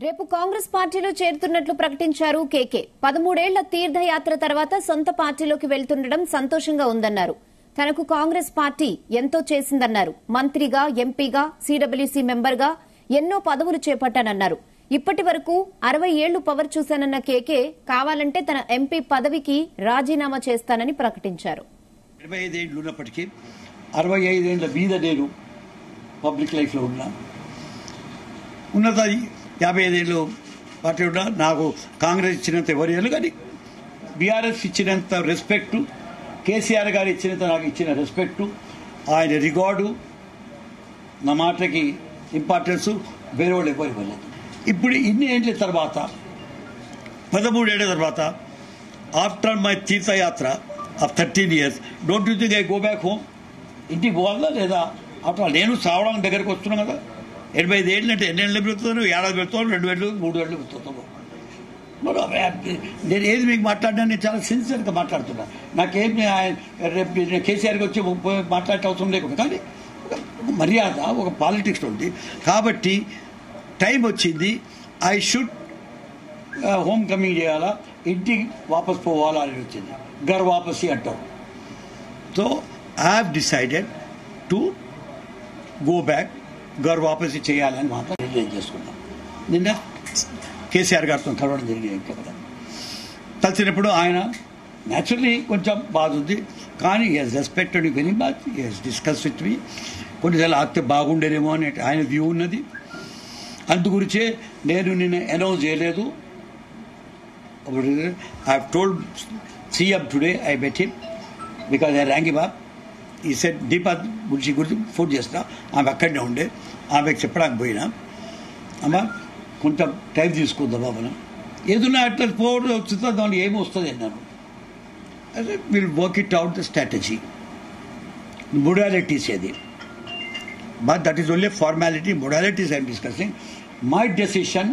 రేపు కాంగ్రెస్ పార్టీలో చేరుతున్నట్లు ప్రకటించారు కేకే. 13 ఏళ్ల తీర్థయాత్ర తర్వాత సొంత పార్టీలోకి వెళ్తుండడం సంతోషంగా ఉందన్నారు. తనకు కాంగ్రెస్ పార్టీ ఎంతో చేసిందన్నారు. మంత్రిగా, ఎంపీగా, సిడబ్ల్యూసీ మెంబర్గా ఎన్నో పదవులు చేపట్టానన్నారు. ఇప్పటి వరకు 60 ఏళ్లు పవర్ చూశానన్న కేకే కావాలంటే తన ఎంపీ పదవికి రాజీనామా చేస్తానని ప్రకటించారు. 25 ఏళ్లు ఉన్నప్పటికీ 65 ఏళ్ల మీద నేను పబ్లిక్ లైఫ్లో ఉన్నత 55 ఏళ్ళు పార్టీ ఉన్నా. నాకు కాంగ్రెస్ ఇచ్చినంత ఎవరు ఇవ్వరు, కానీ బీఆర్ఎస్ ఇచ్చినంత రెస్పెక్టు, కేసీఆర్ గారు ఇచ్చినంత నాకు ఇచ్చిన రెస్పెక్టు, ఆయన రికార్డు, నా మాటకి ఇంపార్టెన్స్ వేరే వాళ్ళు ఎవరు ఇవ్వలేదు. ఇప్పుడు ఇన్ని ఏళ్ళ తర్వాత 13 ఏళ్ల తర్వాత ఆఫ్టర్ మై తీర్థయాత్ర of 13 years don't you think I go back home? ఇంటికి పోవాలా లేదా? ఆఫ్టర్ నేను చావడానికి దగ్గరకు వస్తున్నాను కదా. 85 ఏళ్ళు అంటే ఎన్ని ఏళ్ళు పెడుతున్నాను? 7 పెడుతున్నాను, 2 ఏళ్ళు, 3 ఏళ్ళు పెడుతున్నాను. నేను ఏది మీకు మాట్లాడినా నేను చాలా సిన్సియర్గా మాట్లాడుతున్నా. నాకేం రేపు కేసీఆర్కి వచ్చి మాట్లాడే అవసరం లేకుండా, కానీ మర్యాద ఒక పాలిటిక్స్ ఉంది. కాబట్టి టైం వచ్చింది. ఐ షుడ్ హోమ్ కమింగ్ చేయాలా, ఇంటికి వాపస్ పోవాలా అని వచ్చింది. గర్ వాపసి అంటారు. So I have decided to go back, గర్ వాపసి చేయాలని మాత్రం నిర్ణయం చేసుకున్నాం. నిన్న కేసీఆర్ గారితో కలవడం జరిగింది కదా. కలిసినప్పుడు ఆయన న్యాచురలీ కొంచెం బాధ ఉంది, కానీ ఈ హెస్ రెస్పెక్టెడ్ వెరీ మచ్. ఈ హెస్ డిస్కస్ విత్ మీ. కొన్నిసార్లు ఆగితే బాగుండేనేమో అని ఆయన వ్యూ ఉన్నది. అందుగురించే నేను నిన్న అనౌన్స్ చేయలేదు. I have told CM today, I met him because I rank him up. ఈ సెట్ దీపా గురించి ఫోన్ చేస్తా. ఆమె అక్కడనే ఉండే, ఆమెకు చెప్పడానికి పోయినా, అమ్మ కొంచెం టైం తీసుకుందాం మనం, ఏదన్నా అట్లా పోవడం వచ్చిందో దాన్ని ఏమి వస్తుంది అన్నాను. అదే will work it out the strategy, modalities అది. But that is only formality. Modalities I am discussing. My decision